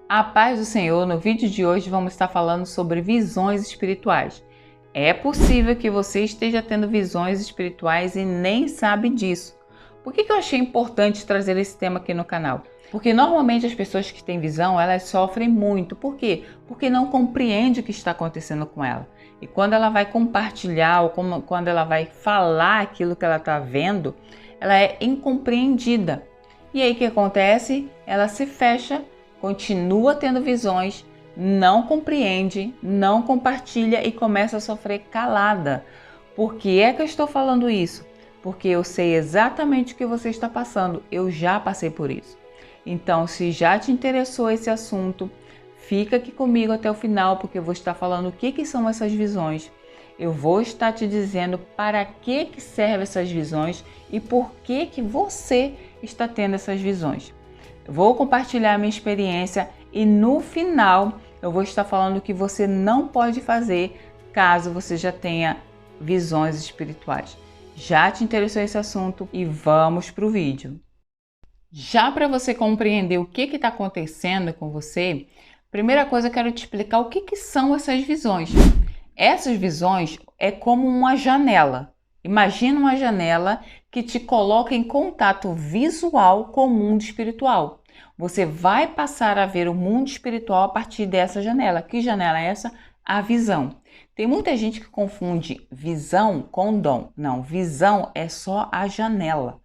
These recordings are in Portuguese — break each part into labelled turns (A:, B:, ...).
A: A paz do Senhor, no vídeo de hoje vamos estar falando sobre visões espirituais. É possível que você esteja tendo visões espirituais e nem sabe disso. Por que eu achei importante trazer esse tema aqui no canal? Porque normalmente as pessoas que têm visão, elas sofrem muito. Por quê? Porque não compreendem o que está acontecendo com ela. E quando ela vai compartilhar ou quando ela vai falar aquilo que ela está vendo, ela é incompreendida. E aí o que acontece? Ela se fecha, continua tendo visões, não compreende, não compartilha e começa a sofrer calada. Por que é que eu estou falando isso? Porque eu sei exatamente o que você está passando, eu já passei por isso. Então, se já te interessou esse assunto, fica aqui comigo até o final, porque eu vou estar falando o que são essas visões. Eu vou estar te dizendo para que servem essas visões e por que você está tendo essas visões. Vou compartilhar a minha experiência e no final eu vou estar falando o que você não pode fazer caso você já tenha visões espirituais. Já te interessou esse assunto? E vamos para o vídeo. Já para você compreender o que está acontecendo com você, primeira coisa eu quero te explicar o que são essas visões. Essas visões é como uma janela. Imagina uma janela que te coloca em contato visual com o mundo espiritual. Você vai passar a ver o mundo espiritual a partir dessa janela. Que janela é essa? A visão. Tem muita gente que confunde visão com dom. Não, visão é só a janela.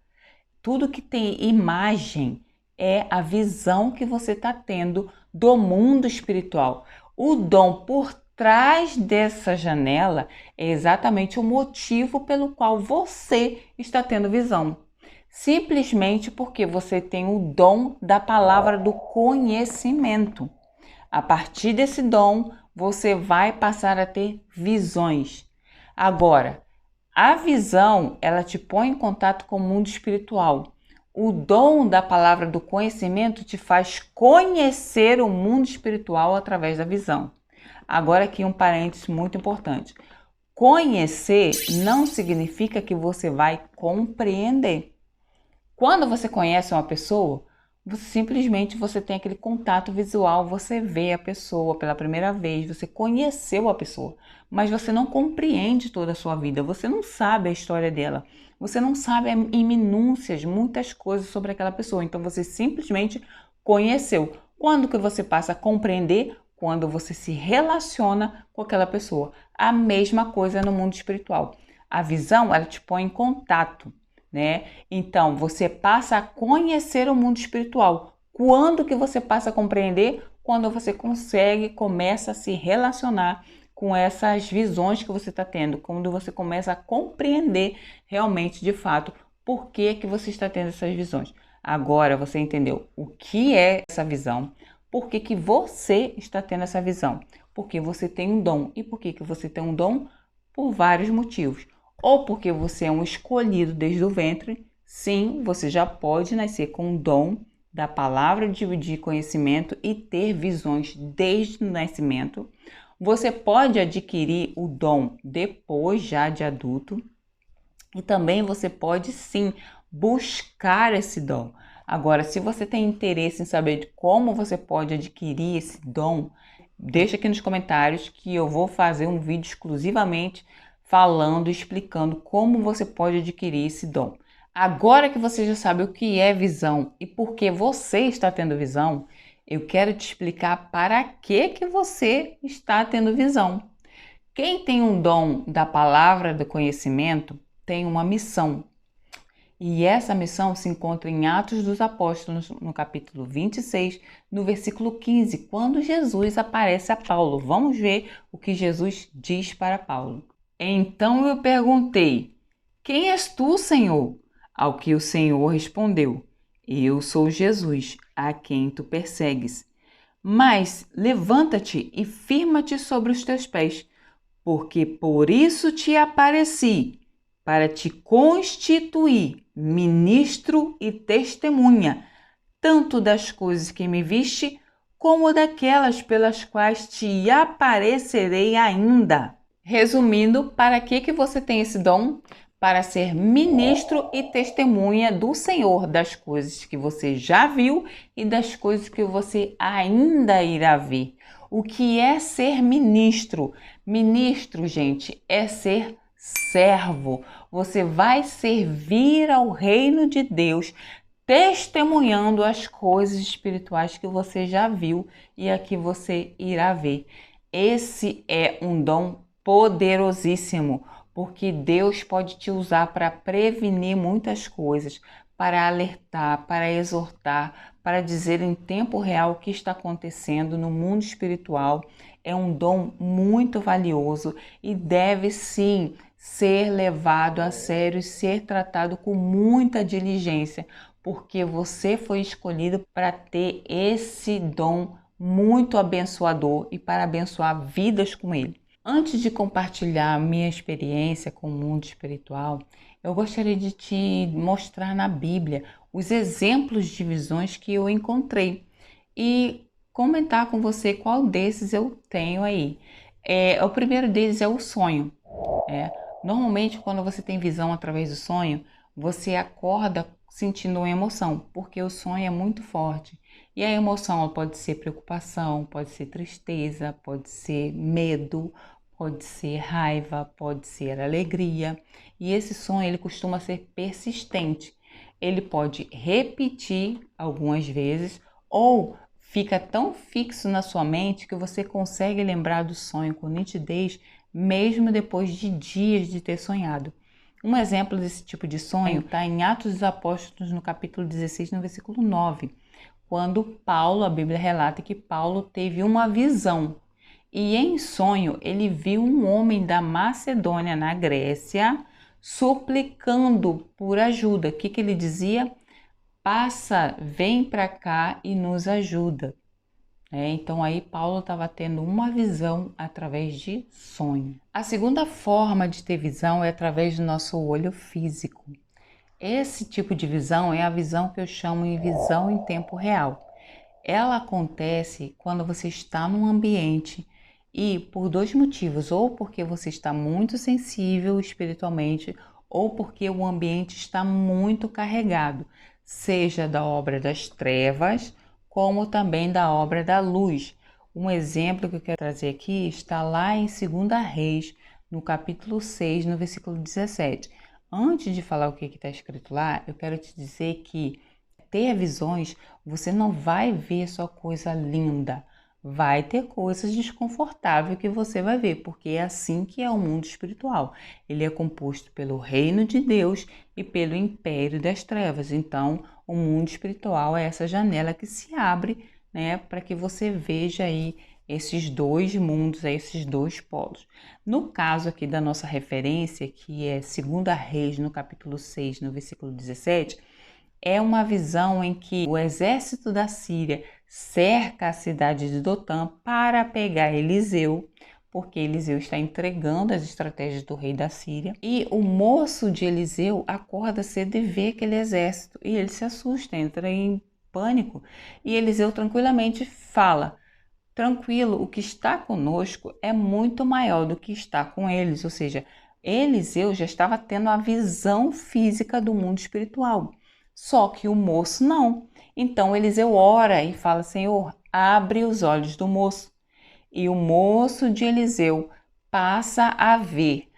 A: Tudo que tem imagem é a visão que você está tendo do mundo espiritual. O dom por trás dessa janela é exatamente o motivo pelo qual você está tendo visão. Simplesmente porque você tem o dom da palavra do conhecimento. A partir desse dom, você vai passar a ter visões. Agora, a visão, ela te põe em contato com o mundo espiritual. O dom da palavra do conhecimento te faz conhecer o mundo espiritual através da visão. Agora aqui um parênteses muito importante. Conhecer não significa que você vai compreender. Quando você conhece uma pessoa, você tem aquele contato visual, você vê a pessoa pela primeira vez, você conheceu a pessoa, mas você não compreende toda a sua vida, você não sabe a história dela, você não sabe em minúcias muitas coisas sobre aquela pessoa, então você simplesmente conheceu. Quando que você passa a compreender? Quando você se relaciona com aquela pessoa. A mesma coisa no mundo espiritual. A visão, ela te põe em contato, né? Então, você passa a conhecer o mundo espiritual. Quando que você passa a compreender? Quando você começa a se relacionar com essas visões que você está tendo. Quando você começa a compreender realmente, de fato, por que você está tendo essas visões. Agora você entendeu o que é essa visão. Por que você está tendo essa visão? Porque você tem um dom. E por que você tem um dom? Por vários motivos. Ou porque você é um escolhido desde o ventre. Sim, você já pode nascer com um dom da palavra de conhecimento e ter visões desde o nascimento. Você pode adquirir o dom depois já de adulto. E também você pode sim buscar esse dom. Agora, se você tem interesse em saber de como você pode adquirir esse dom, deixa aqui nos comentários que eu vou fazer um vídeo exclusivamente falando, explicando como você pode adquirir esse dom. Agora que você já sabe o que é visão e por que você está tendo visão, eu quero te explicar para que você está tendo visão. Quem tem um dom da palavra do conhecimento tem uma missão. E essa missão se encontra em Atos dos Apóstolos, no capítulo 26, no versículo 15, quando Jesus aparece a Paulo. Vamos ver o que Jesus diz para Paulo. Então eu perguntei: quem és tu, Senhor? Ao que o Senhor respondeu: eu sou Jesus, a quem tu persegues. Mas levanta-te e firma-te sobre os teus pés, porque por isso te apareci, para te constituir ministro e testemunha, tanto das coisas que me viste, como daquelas pelas quais te aparecerei ainda. Resumindo, para que você tem esse dom? para ser ministro e testemunha do Senhor das coisas que você já viu e das coisas que você ainda irá ver. O que é ser ministro? Ministro, gente, é ser servo. Você vai servir ao reino de Deus, testemunhando as coisas espirituais que você já viu e a que você irá ver. Esse é um dom poderosíssimo, porque Deus pode te usar para prevenir muitas coisas, para alertar, para exortar, para dizer em tempo real o que está acontecendo no mundo espiritual. É um dom muito valioso e deve sim ser levado a sério e ser tratado com muita diligência, porque você foi escolhido para ter esse dom muito abençoador e para abençoar vidas com ele. Antes de compartilhar minha experiência com o mundo espiritual, eu gostaria de te mostrar na Bíblia os exemplos de visões que eu encontrei e comentar com você qual desses eu tenho aí. O primeiro deles é o sonho. Normalmente, quando você tem visão através do sonho, você acorda sentindo uma emoção, porque o sonho é muito forte. E a emoção pode ser preocupação, pode ser tristeza, pode ser medo, pode ser raiva, pode ser alegria. E esse sonho ele costuma ser persistente. Ele pode repetir algumas vezes ou fica tão fixo na sua mente que você consegue lembrar do sonho com nitidez mesmo depois de dias de ter sonhado. Um exemplo desse tipo de sonho está em Atos dos Apóstolos, no capítulo 16, no versículo 9, quando Paulo, a Bíblia relata que Paulo teve uma visão e em sonho ele viu um homem da Macedônia, na Grécia, suplicando por ajuda. O que ele dizia? Passa, vem para cá e nos ajuda. Então aí Paulo estava tendo uma visão através de sonho. A segunda forma de ter visão é através do nosso olho físico. Esse tipo de visão é a visão que eu chamo de visão em tempo real. Ela acontece quando você está num ambiente e por dois motivos, ou porque você está muito sensível espiritualmente, ou porque o ambiente está muito carregado, seja da obra das trevas, como também da obra da luz. Um exemplo que eu quero trazer aqui está lá em 2 Reis, no capítulo 6, no versículo 17. Antes de falar o que está escrito lá, eu quero te dizer que ter visões, você não vai ver só coisa linda, vai ter coisas desconfortáveis que você vai ver, porque é assim que é o mundo espiritual. Ele é composto pelo reino de Deus e pelo império das trevas. Então, o mundo espiritual é essa janela que se abre, para que você veja aí esses dois mundos, esses dois polos. No caso aqui da nossa referência, que é 2 Reis, no capítulo 6, no versículo 17, é uma visão em que o exército da Síria cerca a cidade de Dotã para pegar Eliseu, porque Eliseu está entregando as estratégias do rei da Síria. E o moço de Eliseu acorda cedo e vê aquele exército e ele se assusta, entra em pânico. E Eliseu tranquilamente fala: tranquilo, o que está conosco é muito maior do que está com eles. Ou seja, Eliseu já estava tendo a visão física do mundo espiritual. Só que o moço não. Então Eliseu ora e fala: Senhor, abre os olhos do moço. E o moço de Eliseu passa a ver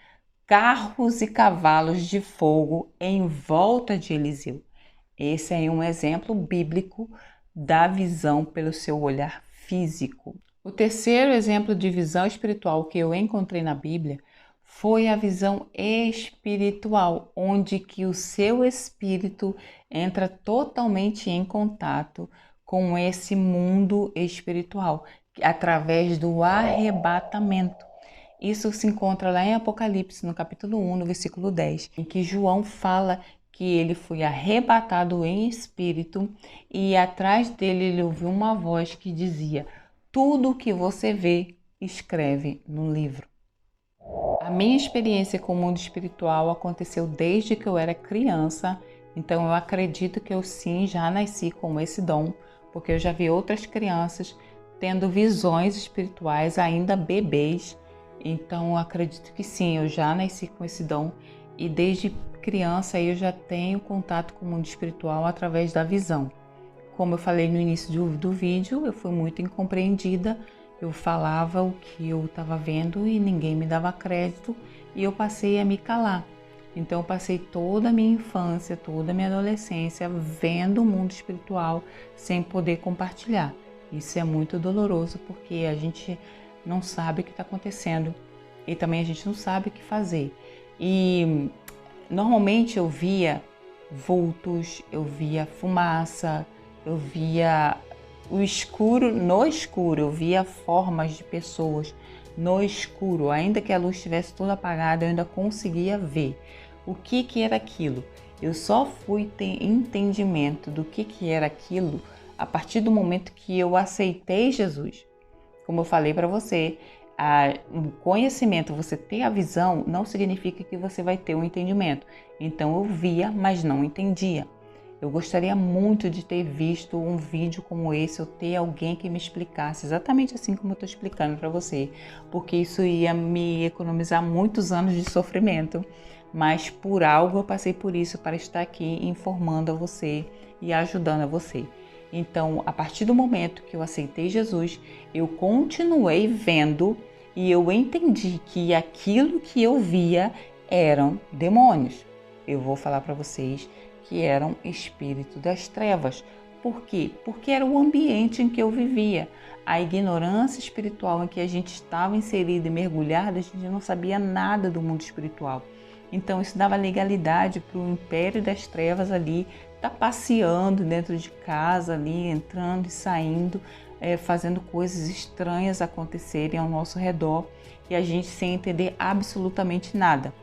A: carros e cavalos de fogo em volta de Eliseu. Esse é um exemplo bíblico da visão pelo seu olhar físico. O terceiro exemplo de visão espiritual que eu encontrei na Bíblia foi a visão espiritual, onde que o seu espírito entra totalmente em contato com esse mundo espiritual, através do arrebatamento. Isso se encontra lá em Apocalipse, no capítulo 1, no versículo 10, em que João fala que ele foi arrebatado em espírito e atrás dele ele ouviu uma voz que dizia: tudo o que você vê, escreve no livro. A minha experiência com o mundo espiritual aconteceu desde que eu era criança, então eu acredito que eu sim já nasci com esse dom, porque eu já vi outras crianças tendo visões espirituais ainda bebês, então eu acredito que sim, eu já nasci com esse dom e desde criança eu já tenho contato com o mundo espiritual através da visão. Como eu falei no início do vídeo, eu fui muito incompreendida, eu falava o que eu estava vendo e ninguém me dava crédito e eu passei a me calar. Então eu passei toda a minha infância, toda a minha adolescência vendo o mundo espiritual sem poder compartilhar. Isso é muito doloroso porque a gente não sabe o que está acontecendo e também a gente não sabe o que fazer. E normalmente eu via vultos, eu via fumaça, eu via o escuro no escuro, eu via formas de pessoas no escuro, ainda que a luz estivesse toda apagada, eu ainda conseguia ver. O que era aquilo? Eu só fui ter entendimento do que era aquilo a partir do momento que eu aceitei Jesus. Como eu falei para você, o conhecimento, você ter a visão, não significa que você vai ter o entendimento. Então eu via, mas não entendia. Eu gostaria muito de ter visto um vídeo como esse, ou ter alguém que me explicasse exatamente assim como eu estou explicando para você, porque isso ia me economizar muitos anos de sofrimento, mas por algo eu passei por isso para estar aqui informando a você e ajudando a você. Então, a partir do momento que eu aceitei Jesus, eu continuei vendo e eu entendi que aquilo que eu via eram demônios. Eu vou falar para vocês que eram espíritos das trevas. Por quê? Porque era o ambiente em que eu vivia. A ignorância espiritual em que a gente estava inserido e mergulhado, a gente não sabia nada do mundo espiritual. Então isso dava legalidade para o império das trevas ali estar passeando dentro de casa ali, entrando e saindo, fazendo coisas estranhas acontecerem ao nosso redor e a gente sem entender absolutamente nada.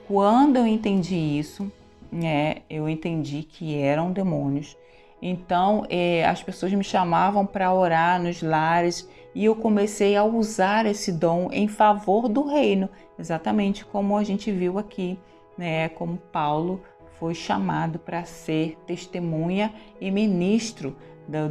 A: Quando eu entendi isso, eu entendi que eram demônios. Então, as pessoas me chamavam para orar nos lares e eu comecei a usar esse dom em favor do reino, exatamente como a gente viu aqui, né? Como Paulo foi chamado para ser testemunha e ministro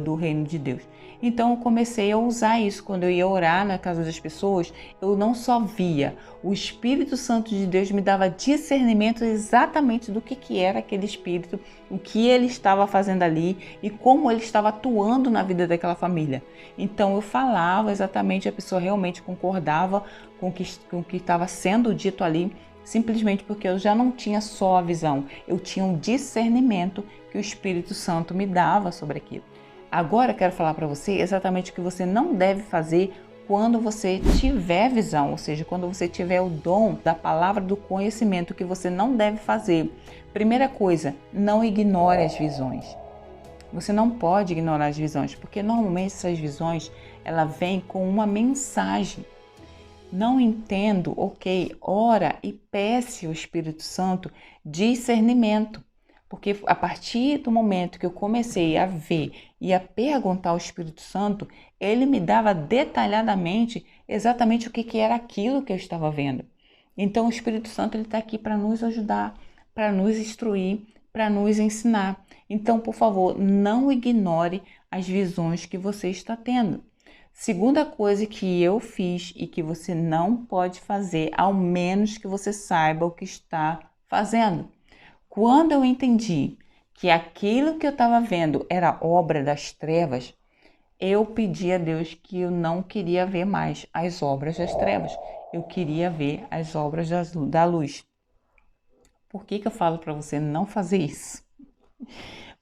A: do reino de Deus. Então eu comecei a usar isso. Quando eu ia orar na casa das pessoas, eu não só via, o Espírito Santo de Deus me dava discernimento exatamente do que era aquele Espírito, o que ele estava fazendo ali e como ele estava atuando na vida daquela família. Então eu falava exatamente, a pessoa realmente concordava com o que estava sendo dito ali, simplesmente porque eu já não tinha só a visão, eu tinha um discernimento que o Espírito Santo me dava sobre aquilo. Agora eu quero falar para você exatamente o que você não deve fazer quando você tiver visão, ou seja, quando você tiver o dom da palavra do conhecimento, o que você não deve fazer. Primeira coisa, não ignore as visões. Você não pode ignorar as visões, porque normalmente essas visões, ela vem com uma mensagem. Não entendo, ok, ora e peça ao Espírito Santo discernimento. Porque a partir do momento que eu comecei a ver e a perguntar ao Espírito Santo, ele me dava detalhadamente exatamente o que era aquilo que eu estava vendo. Então o Espírito Santo está aqui para nos ajudar, para nos instruir, para nos ensinar. Então, por favor, não ignore as visões que você está tendo. Segunda coisa que eu fiz e que você não pode fazer, ao menos que você saiba o que está fazendo. Quando eu entendi que aquilo que eu estava vendo era obra das trevas, eu pedi a Deus que eu não queria ver mais as obras das trevas. Eu queria ver as obras da luz. Por que eu falo para você não fazer isso?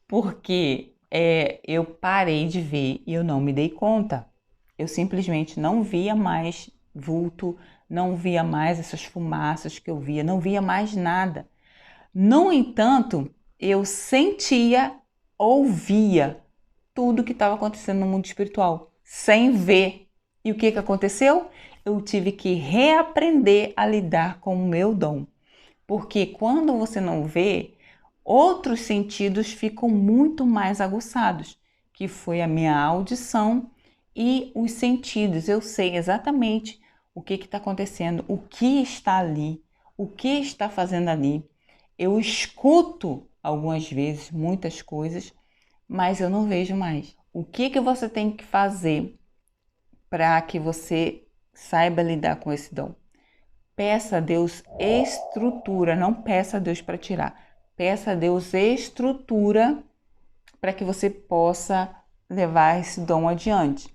A: Porque eu parei de ver e eu não me dei conta. Eu simplesmente não via mais vulto, não via mais essas fumaças que eu via, não via mais nada. No entanto, eu sentia, ouvia tudo que estava acontecendo no mundo espiritual, sem ver. E o que aconteceu? Eu tive que reaprender a lidar com o meu dom. Porque quando você não vê, outros sentidos ficam muito mais aguçados, que foi a minha audição e os sentidos. Eu sei exatamente o que está acontecendo, o que está ali, o que está fazendo ali. Eu escuto algumas vezes muitas coisas, mas eu não vejo mais. O que você tem que fazer para que você saiba lidar com esse dom? Peça a Deus estrutura, não peça a Deus para tirar. Peça a Deus estrutura para que você possa levar esse dom adiante.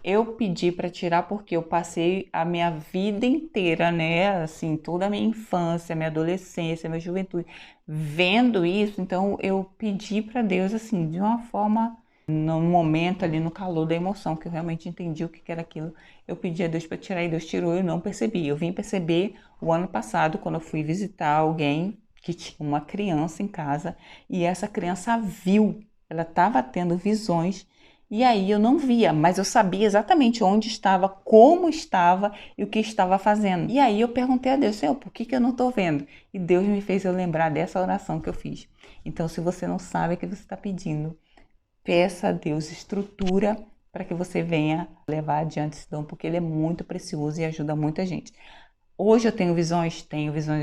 A: Eu pedi para tirar porque eu passei a minha vida inteira, né, assim, toda a minha infância, minha adolescência, minha juventude, vendo isso. Então eu pedi para Deus, assim, de uma forma, no momento ali, no calor da emoção, que eu realmente entendi o que era aquilo. Eu pedi a Deus para tirar e Deus tirou, eu não percebi. Eu vim perceber o ano passado, quando eu fui visitar alguém que tinha uma criança em casa, e essa criança viu, ela estava tendo visões. E aí eu não via, mas eu sabia exatamente onde estava, como estava e o que estava fazendo. E aí eu perguntei a Deus, Senhor, por que eu não estou vendo? E Deus me fez eu lembrar dessa oração que eu fiz. Então, se você não sabe o que você está pedindo, peça a Deus estrutura para que você venha levar adiante esse dom, porque ele é muito precioso e ajuda muita gente. Hoje eu tenho visões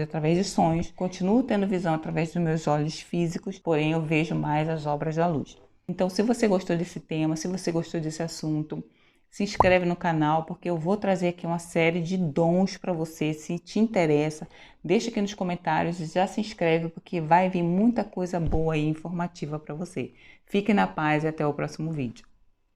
A: através de sonhos, continuo tendo visão através dos meus olhos físicos, porém eu vejo mais as obras da luz. Então, se você gostou desse tema, se você gostou desse assunto, se inscreve no canal, porque eu vou trazer aqui uma série de dons para você, se te interessa. Deixa aqui nos comentários e já se inscreve, porque vai vir muita coisa boa e informativa para você. Fique na paz e até o próximo vídeo.